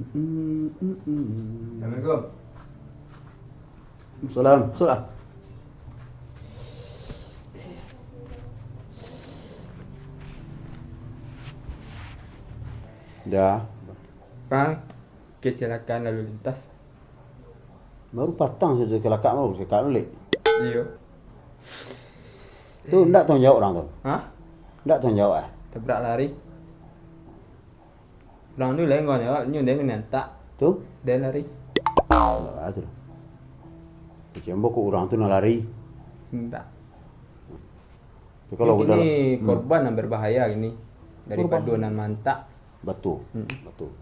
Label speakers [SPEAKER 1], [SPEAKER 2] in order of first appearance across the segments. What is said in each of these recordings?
[SPEAKER 1] Assalamualaikum.
[SPEAKER 2] Salam. Salam. Dah.
[SPEAKER 1] Bang, kecelakaan lalu lintas.
[SPEAKER 2] Baru patang saja kelakar baru sekali balik.
[SPEAKER 1] Iya.
[SPEAKER 2] Tu ndak tanggung jawab orang tu.
[SPEAKER 1] Hah?
[SPEAKER 2] Ndak tanggung jawab.
[SPEAKER 1] Tabrak lari. Orang tu lain kau jawab, nyu dia kena tak.
[SPEAKER 2] Tu?
[SPEAKER 1] Dia lari.
[SPEAKER 2] Ah tu. Kecembo kok orang tu nak lari.
[SPEAKER 1] Enggak.
[SPEAKER 2] Tapi kalau udah
[SPEAKER 1] Ini korban yang berbahaya gini. Dari paduan mantak.
[SPEAKER 2] betul. Betul.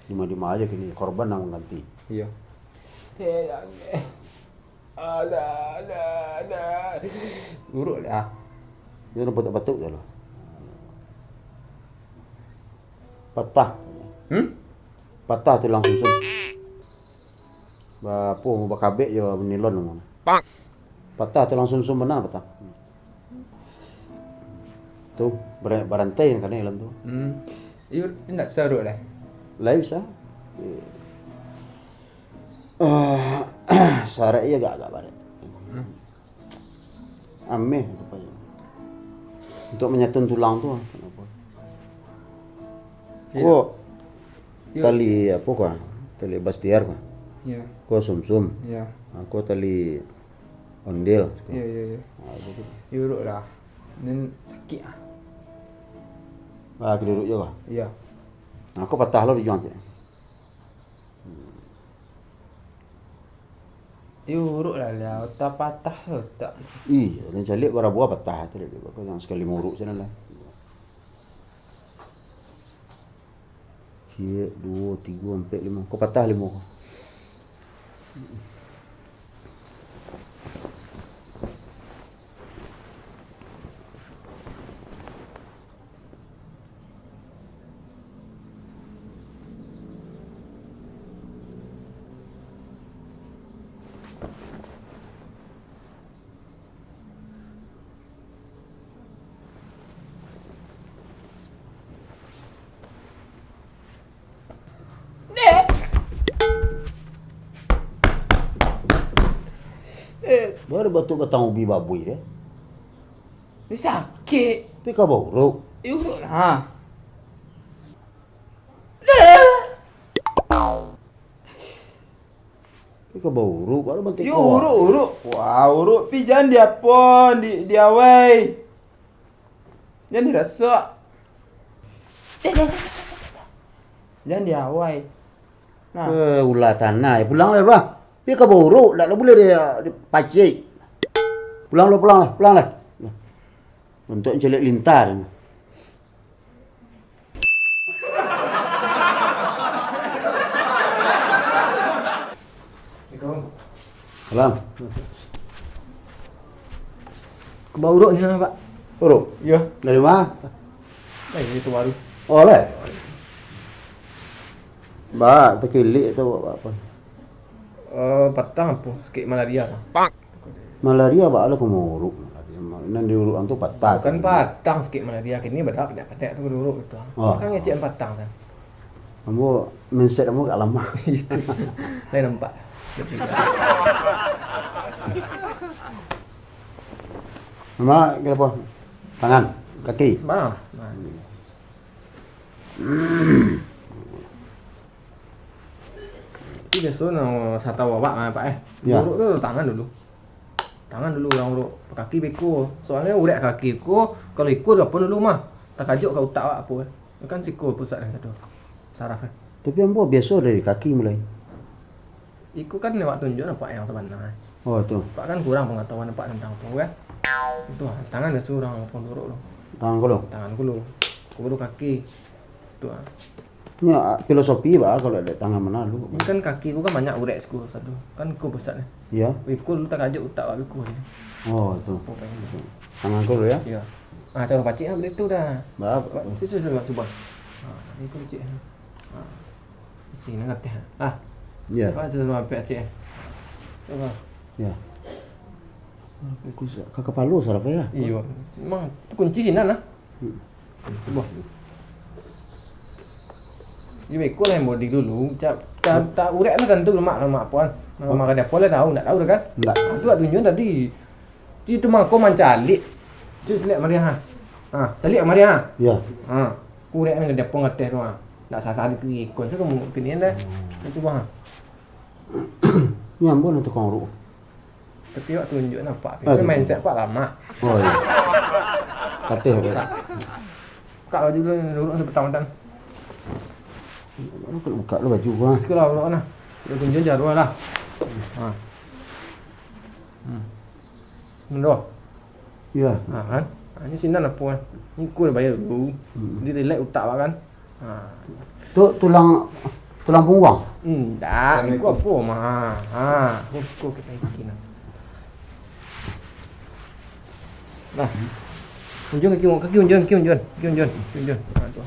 [SPEAKER 2] Lima-lima aja kini korban yang mengganti.
[SPEAKER 1] Iya. Ada. Urut lah.
[SPEAKER 2] Dia nak batuk-batuk je lah. Patah. Patah tulang sumsum. Apa mau bakabek je menilon mana. Patah tulang sumsum benar patah. Tu berantai kan dalam tu.
[SPEAKER 1] Iya, tidak serut lah.
[SPEAKER 2] Lain bisa. Sarai ya agak balik. Ameh rupanya. Untuk menyatun tulang tu kenapa? Kok tali apa kau? Tali bastiar kau?
[SPEAKER 1] Iya.
[SPEAKER 2] Kau sumsum.
[SPEAKER 1] Iya.
[SPEAKER 2] Aku tali ondel.
[SPEAKER 1] Iya. Urut lah. Dan sakit ah.
[SPEAKER 2] Keduduk je kau.
[SPEAKER 1] Iya.
[SPEAKER 2] Aku patah lah dijuang tu.
[SPEAKER 1] Urut lah lah. Otak patah setak.
[SPEAKER 2] Iya, dan calik buah patah tu dia. Kau jangan sekali muruk sana lah. Cik, 2, 3, 4, 5. Kau patah 5 kau. Baru betul batang ubi babui dia.
[SPEAKER 1] Dia sakit.
[SPEAKER 2] Tapi kau buruk.
[SPEAKER 1] Urut lah.
[SPEAKER 2] Tapi kau buruk. Baru bentik kau.
[SPEAKER 1] Urut. Wah, urut. Pi jangan dia pon. Dia awai. Jangan dirasa. Jangan dia awai. Nah.
[SPEAKER 2] Ulah tanah. Pulang lah bang. Tapi kau buruk. Tak boleh dia pacik. Pulang lah. Untuk celek lintar. Salam.
[SPEAKER 3] Kebau urut ni sana, Pak.
[SPEAKER 2] Buruk?
[SPEAKER 3] Ya.
[SPEAKER 2] Dari mana?
[SPEAKER 3] Itu baru.
[SPEAKER 2] Oh lah. Ba, terkilik tu apa?
[SPEAKER 3] Patah apa? Sikit malaria.
[SPEAKER 2] Malaria ba lah kumuruk. Nan diuruk tu patah.
[SPEAKER 3] Kan patang sikit malaria. Kini badak padak tu urut itu. Kan ngecek patang san.
[SPEAKER 2] Kamu mindset kamu agak lama.
[SPEAKER 3] Itu. Saya nampak.
[SPEAKER 2] Mama, kenapa? Tangan, kaki.
[SPEAKER 3] Sembarang. Ini biasa nak satu awak Pak
[SPEAKER 2] Ya.
[SPEAKER 3] Urut tu tangan dulu yang urut. Kaki beko. Soalnya urek kaki ko kalau ikut apa dulu mah. Tak kajuk kau tak apa. Kan siku pusat yang satu. Saraf kan.
[SPEAKER 2] Tapi ambo biasa dari kaki mulai.
[SPEAKER 3] Iku kan lewat tunjuk nampak yang sebenarnya.
[SPEAKER 2] Oh tu.
[SPEAKER 3] Pak kan kurang pengetahuan nampak tentang apa kan. Itu tangan dah surang apa urut lo.
[SPEAKER 2] Tangan kau lo.
[SPEAKER 3] Tangan ku baru kaki. Itu
[SPEAKER 2] Ya, filosofi ba kalau ada tangan mana lu.
[SPEAKER 3] Ini kan kaki ku kan banyak urek ku satu. Kan ku pusatnya.
[SPEAKER 2] Ya.
[SPEAKER 3] Iku lu tak kajuk utak aku.
[SPEAKER 2] Oh tu.
[SPEAKER 3] Apa pengen.
[SPEAKER 2] Tangan kau lo ya.
[SPEAKER 3] Ya. Cara pacik lah itu dah.
[SPEAKER 2] Ba.
[SPEAKER 3] Coba. Ini ku cik. Sini ngerti.
[SPEAKER 2] Ya.
[SPEAKER 3] Coba pacik. Coba.
[SPEAKER 2] Ya. Aku kakak palu salah apa ya?
[SPEAKER 3] Iya. Memang tu kunci sini lah. Coba. Dia beko lah yang body dulu. Tak urek lah tentu lemak puan. Makan dia pola tahu, tak tahu dah kan?
[SPEAKER 2] Enggak.
[SPEAKER 3] Tu tak tunjuk tadi. Itu mah kau mancalik. Cuci lihat Maria ha. Calik Maria ha.
[SPEAKER 2] Ya.
[SPEAKER 3] Urek ni dia pun ngeteh tu ha. Nak sasar di ikon saya kamu kini dah. Cuba ha.
[SPEAKER 2] Nyambung untuk kau ru.
[SPEAKER 3] Tapi awak tunjuk nampak. Kita mindset pak lama.
[SPEAKER 2] Oh iya. Katih apa?
[SPEAKER 3] Buka baju dulu lurus sebentar-bentar.
[SPEAKER 2] Aku buka lu baju gua.
[SPEAKER 3] Sekolah urut nah. Dia tunjuk jadual lah. Mendoh.
[SPEAKER 2] Ya.
[SPEAKER 3] Kan? Ini sinan apa kan? Ni ku dah bayar dulu. Dia relax utak awak kan?
[SPEAKER 2] Tu tulang punggung.
[SPEAKER 3] Tak, ikut apa mah. Hosko kita ikin. Nah. Unjun kaki unjun. Tu.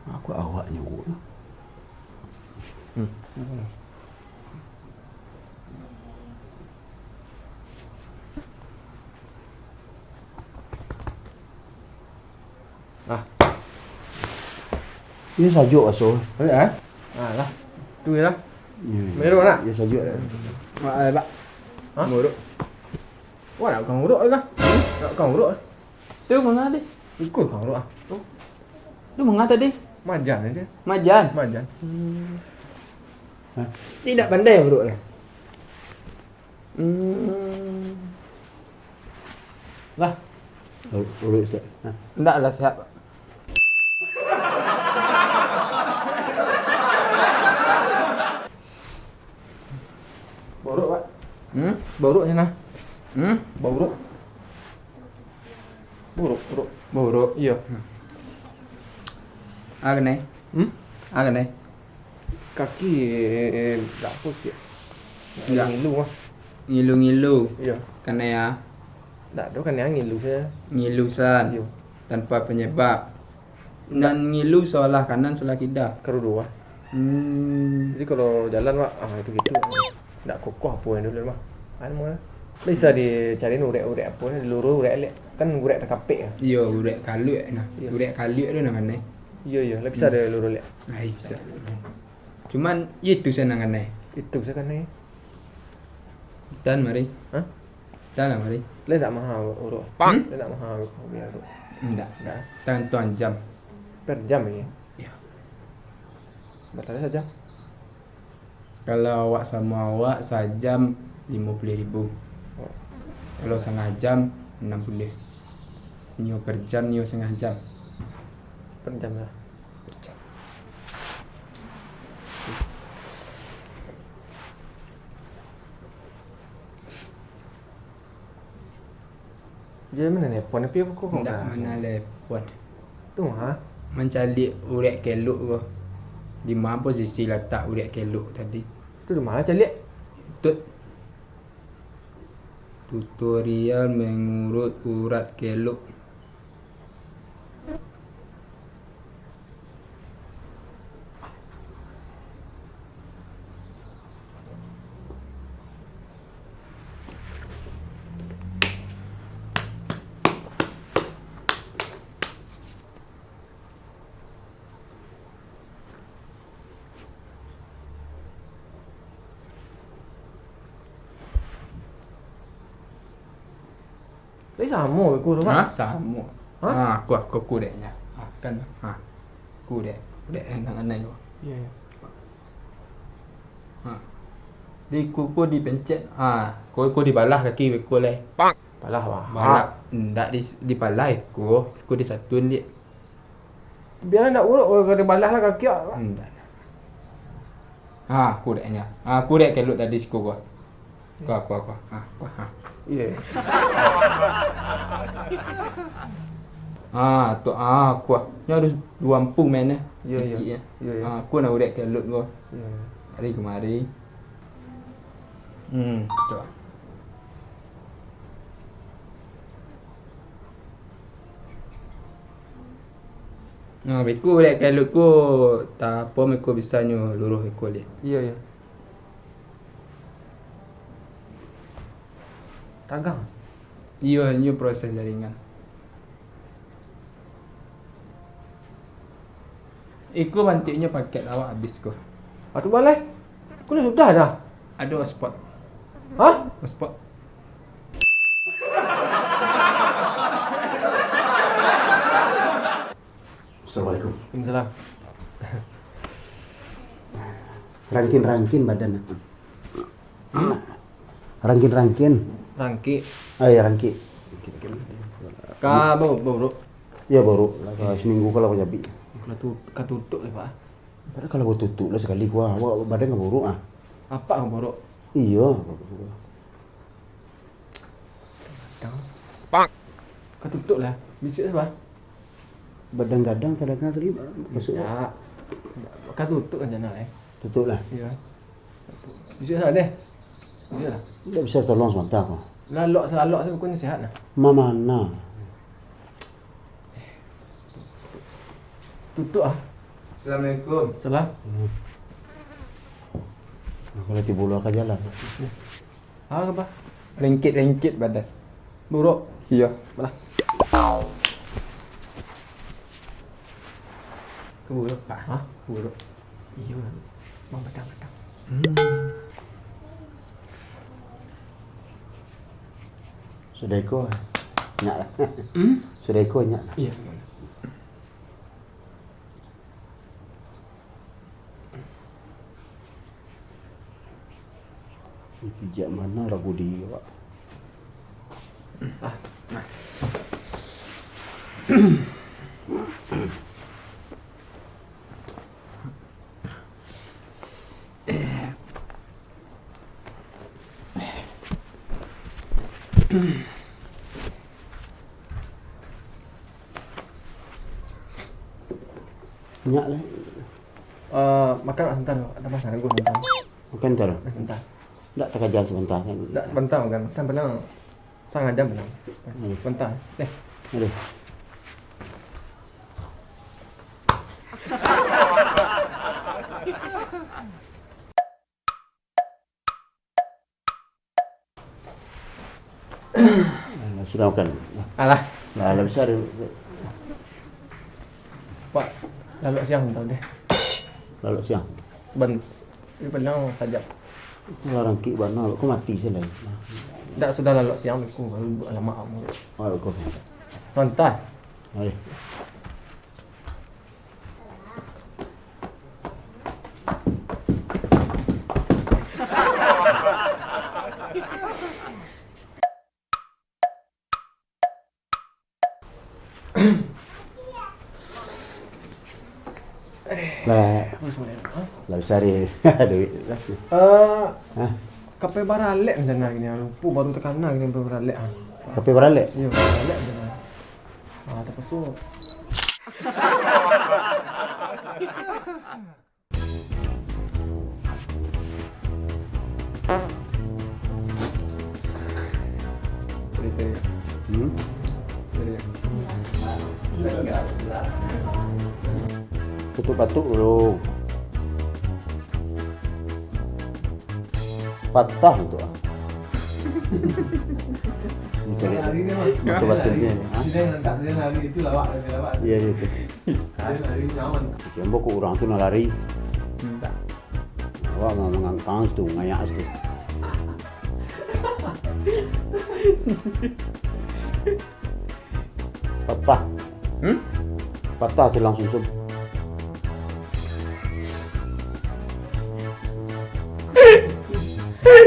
[SPEAKER 2] Aku awaknya gua. Dia sajuk aso.
[SPEAKER 3] Oh ya? Lah. Tu lah.
[SPEAKER 2] Ya.
[SPEAKER 3] Merok nak?
[SPEAKER 2] Dia sajuk.
[SPEAKER 1] Pak.
[SPEAKER 3] Ha?
[SPEAKER 1] Nguruk.
[SPEAKER 3] Wah, nak kau urut ke? Nak kau urut?
[SPEAKER 1] Tu mana tadi?
[SPEAKER 3] Ikut kau urut ah.
[SPEAKER 1] Tu mana tadi?
[SPEAKER 3] Majan aja.
[SPEAKER 1] Majan. Tidak pandai nguruk lah.
[SPEAKER 3] Lah.
[SPEAKER 2] Urut Ustaz.
[SPEAKER 1] Enggak lah siap.
[SPEAKER 3] Borok, Pak. Borok je nah. Borok.
[SPEAKER 1] Buruk.
[SPEAKER 3] Iya.
[SPEAKER 1] Agne. Agne.
[SPEAKER 3] Kaki tak pus dia.
[SPEAKER 1] Enggak.
[SPEAKER 3] Ngilu ah.
[SPEAKER 1] Ngilu-ngilu.
[SPEAKER 3] Iya.
[SPEAKER 1] Karena ya
[SPEAKER 3] Tak ada kan yang ngilu saya.
[SPEAKER 1] ngilusan
[SPEAKER 3] Iya.
[SPEAKER 1] tanpa penyebab. Dan ngilu seolah kanan seolah kiri.
[SPEAKER 3] Kerudu ah. Jadi kalau jalan Pak, itu gitu. Tak kokoh apa yang dulu mah. Anu mah. Bisa dicariin urek-urek apa ni, diluru urek lek. Kan urek terkapek ah.
[SPEAKER 1] Iya, urek kalut nah.
[SPEAKER 3] Iya.
[SPEAKER 1] Urek kalut tu namanya.
[SPEAKER 3] Iya, lah bisa ada luru lek.
[SPEAKER 1] Ai bisa. Cuman itu senangannya.
[SPEAKER 3] Itu saya kan ni.
[SPEAKER 1] Dan mari.
[SPEAKER 3] Hah?
[SPEAKER 1] Dan lah mari.
[SPEAKER 3] Lain tak mahal urut. Lain tak mahal biar urut.
[SPEAKER 1] Enggak.
[SPEAKER 3] Dah.
[SPEAKER 1] Tangan tuan jam.
[SPEAKER 3] Per jam ni.
[SPEAKER 1] Ya.
[SPEAKER 3] Berapa saja?
[SPEAKER 1] Kalau awak sama awak sejam 50.000.
[SPEAKER 3] Oh.
[SPEAKER 1] Kalau setengah jam 60. Nyo per jam, nyo setengah jam.
[SPEAKER 3] Per jam lah.
[SPEAKER 1] Per jam.
[SPEAKER 3] Dia mana ni? Puan api apa kau?
[SPEAKER 1] Enggak mana lepon.
[SPEAKER 3] Tu ha?
[SPEAKER 1] Mencari urek keluk ko. Di mana posisi letak urek keluk tadi?
[SPEAKER 3] Tu di mana cari?
[SPEAKER 1] Tut. Tutorial mengurut urat keluk.
[SPEAKER 3] Lấy sama aku tu Pak.
[SPEAKER 1] Sama.
[SPEAKER 3] Ha?
[SPEAKER 1] Aku kudeknya. Kan. Kudek. Kudek enak anai ko.
[SPEAKER 3] Ya.
[SPEAKER 1] Di kuku dipencet. Kau dibalah kaki ko le.
[SPEAKER 3] Balah Pak.
[SPEAKER 1] Balah. Ndak dibalah ko. Ko disatuin dia.
[SPEAKER 3] Biar nak urut kalau balah lah kaki Pak.
[SPEAKER 1] Ndak. Kudeknya. Kudek keluk tadi siku ko. Aku.
[SPEAKER 3] Ya.
[SPEAKER 1] Tu aku. Ni ada 20 men eh.
[SPEAKER 3] Ya, ya.
[SPEAKER 1] Kecil,
[SPEAKER 3] Ya, ya.
[SPEAKER 1] Aku nak urek kelut ko.
[SPEAKER 3] Ya.
[SPEAKER 1] Hari kemari. Tu. Beku urek kelut ko tak apa meko bisa nyo luruh ekor dia.
[SPEAKER 3] Ya, ya. Tagang.
[SPEAKER 1] Iyo proses jaringan. Iku mantiknya paket awak habis kau.
[SPEAKER 3] Atau boleh? Kau sudah dah.
[SPEAKER 1] Ada hotspot.
[SPEAKER 3] Hah?
[SPEAKER 1] Hotspot.
[SPEAKER 2] Assalamualaikum.
[SPEAKER 3] Waalaikumsalam.
[SPEAKER 2] Rangkin badan. Rangkin.
[SPEAKER 3] Rangki.
[SPEAKER 2] Ah ya rangki.
[SPEAKER 3] Ka baru.
[SPEAKER 2] Ya baru seminggu kalau aku jadi.
[SPEAKER 3] Kalau tu tutup le Pak.
[SPEAKER 2] Padahal kalau gua tutup lah sekali gua badan nggak buruk ah.
[SPEAKER 3] Apa kau borok?
[SPEAKER 2] Iya.
[SPEAKER 3] Pak. Kau tutup lah. Bisik apa?
[SPEAKER 2] Badan gadang kadang tadi masuk.
[SPEAKER 3] Ya. Kau tutup kan jangan
[SPEAKER 2] Tutup lah.
[SPEAKER 3] Ya. Bisik lah deh. Bisik lah.
[SPEAKER 2] Tidak bisa tolong sebentar kok.
[SPEAKER 3] Lalok saya bukannya sihat nah.
[SPEAKER 2] Mana?
[SPEAKER 3] Tutup ah.
[SPEAKER 1] Assalamualaikum.
[SPEAKER 3] Salam.
[SPEAKER 2] Kalau tiba ke jalan.
[SPEAKER 3] Ah apa?
[SPEAKER 1] Rengkit badan.
[SPEAKER 3] Buruk.
[SPEAKER 1] Iya.
[SPEAKER 3] Balah. Keburuk. Hah? Buruk. Iya. Bang petang.
[SPEAKER 2] Sudah ikut. Nyak lah. Sudah ikut nyak lah.
[SPEAKER 3] Iya.
[SPEAKER 2] Pijak mana ragu dia Pak? Nyak lah.
[SPEAKER 3] Makan tak sebentar. Ada masalah gue sebentar.
[SPEAKER 2] Makan ntar.
[SPEAKER 3] Sebentar.
[SPEAKER 2] Tak terkejar sebentar kan.
[SPEAKER 3] Tak sebentar makan. Kan belang. Sangat jam belang. Sebentar. Deh.
[SPEAKER 2] Ada. Sudah makan.
[SPEAKER 3] Alah.
[SPEAKER 2] Lah besar.
[SPEAKER 3] Pak. Lalu siang sebentar deh.
[SPEAKER 2] Lalu siang.
[SPEAKER 3] Sebentar. Ini belang saja.
[SPEAKER 2] Itu orang ki bana aku mati saya lain.
[SPEAKER 3] Tak sudah lalu siang aku baru buat alamak kamu.
[SPEAKER 2] Oh kau.
[SPEAKER 3] Santai.
[SPEAKER 2] Ayo. Lah besar duit lah. Hah?
[SPEAKER 3] Kape baralek macam mana gini? Lupa baru terkena gini baralek ah.
[SPEAKER 2] Kape beralek.
[SPEAKER 3] Iya, baralek macam mana? Ah, terpesut. Sorry.
[SPEAKER 2] Tutup batuk dulu. Patah itu ah. Mencari betul batutnya.
[SPEAKER 3] Dia lari itu lawak.
[SPEAKER 2] Iya itu.
[SPEAKER 3] Dia lari nyaman.
[SPEAKER 2] Jembo ku orang tu nak lari. Awak mau mengangkang tu, ngayak tu. Patah. Patah tulang sumsum.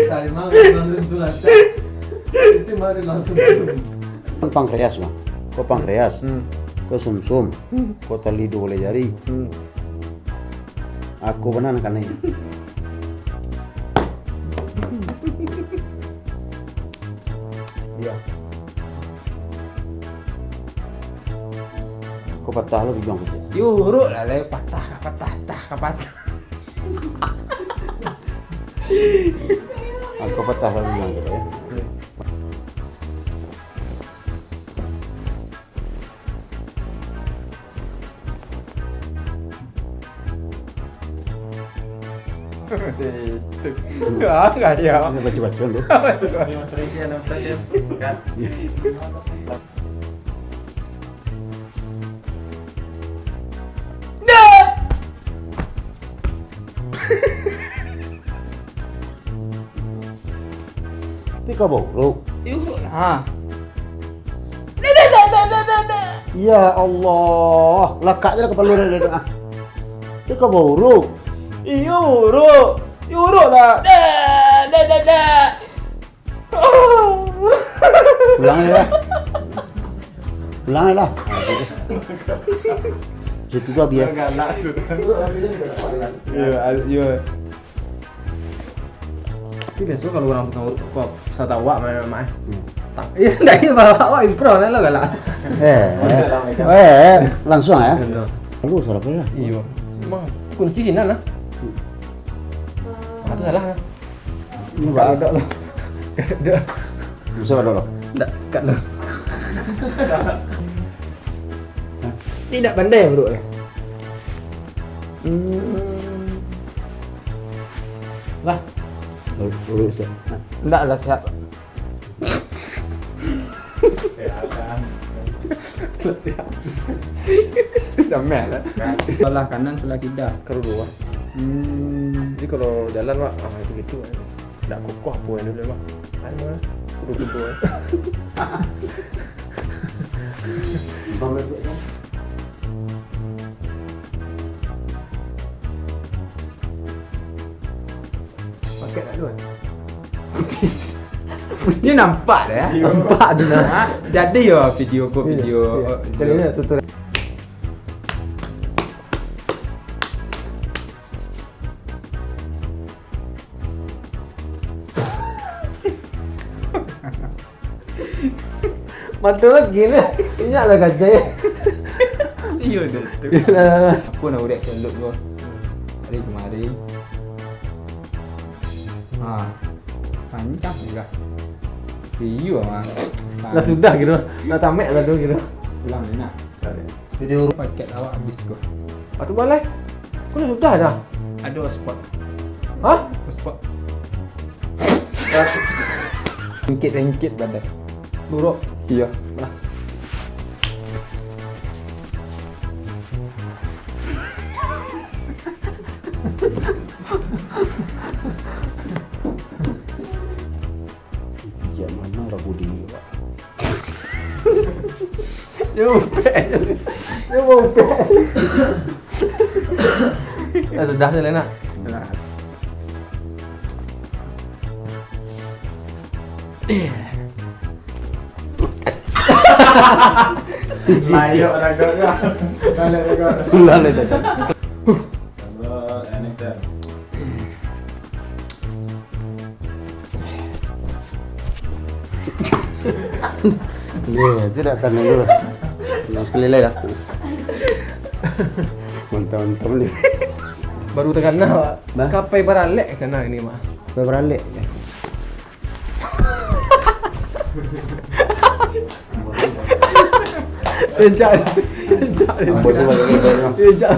[SPEAKER 3] Dari mana langsung tu lah. Itu mari langsung.
[SPEAKER 2] Kau pankreas mah. Kau pankreas. Kau sumsum. Kau tali dua boleh jari. Aku benar kan ini. Iya. Kau patah lo bilang aja.
[SPEAKER 1] Yuruk lah le patah.
[SPEAKER 2] Aku patah lo bilang gitu ya.
[SPEAKER 1] Enggak ya.
[SPEAKER 2] Ini baca-baca lu. Pika buruk.
[SPEAKER 1] Urut lah.
[SPEAKER 2] Ya Allah, lakak je lah kepala dia. Pika buruk.
[SPEAKER 1] Iyo urut. Urut lah. Dah.
[SPEAKER 2] Pulang ni lah. Pulang ni lah. Situ tu biar.
[SPEAKER 1] Galak su. Ya.
[SPEAKER 3] Tapi biasa kalau orang kau satu awak mai. Tak. Ini dah ini awak improve lah galak.
[SPEAKER 2] Langsung ya.
[SPEAKER 3] Betul.
[SPEAKER 2] Lalu salah apa ya?
[SPEAKER 3] Iya. Memang kunci Sinan lah. Itu salah.
[SPEAKER 2] Ini
[SPEAKER 3] Enggak
[SPEAKER 2] tak
[SPEAKER 3] ada loh. Ada.
[SPEAKER 2] bisa ada loh.
[SPEAKER 3] Enggak, kat loh.
[SPEAKER 1] Tidak pandai urut.
[SPEAKER 3] Lah,
[SPEAKER 2] Urus dah.
[SPEAKER 1] Enggak lah siap.
[SPEAKER 3] siap. Jamel lah.
[SPEAKER 1] Sebelah kanan sebelah kiri.
[SPEAKER 3] Kalau dua. Jadi kalau jalan pak, itu gitu. Tidak kokoh apa yang dulu pak. Ada kudu.
[SPEAKER 2] Bang bebek kan.
[SPEAKER 3] Pakai tak dua.
[SPEAKER 1] Dia nampak dah ya.
[SPEAKER 3] Nampak dia nak.
[SPEAKER 1] Ha? Jadi ya video.
[SPEAKER 3] Kali ni tutur. Betul lagi ni. Ingat lah kacai.
[SPEAKER 1] Iya tu. Aku nak urek celut gua. Hari kemari. Panjang juga. Iya mah.
[SPEAKER 3] Dah sudah kira. Dah tamat lah tu kira.
[SPEAKER 1] Pulang ni nak.
[SPEAKER 2] Video
[SPEAKER 1] Paket awak habis gua.
[SPEAKER 3] Patut balai. Kau dah sudah dah.
[SPEAKER 1] Ada spot.
[SPEAKER 3] Hah?
[SPEAKER 1] Spot. Ringkit badan.
[SPEAKER 3] Buruk.
[SPEAKER 1] Iya.
[SPEAKER 3] Lah.
[SPEAKER 2] jam mana Rabu dia pak.
[SPEAKER 3] Dia upek. Dia upek. Dah sudah je Lena.
[SPEAKER 1] Nah. Layak raganya.
[SPEAKER 2] Lalu tu. Dia tidak tahu dulu. Nak sekali lagi dah. Mantap ni.
[SPEAKER 3] Baru tekan nah.
[SPEAKER 2] Bah?
[SPEAKER 3] Kapai baralek macam mana ini mah.
[SPEAKER 2] Beralik.
[SPEAKER 3] Ejak.
[SPEAKER 2] Apa sebab
[SPEAKER 3] Ejak.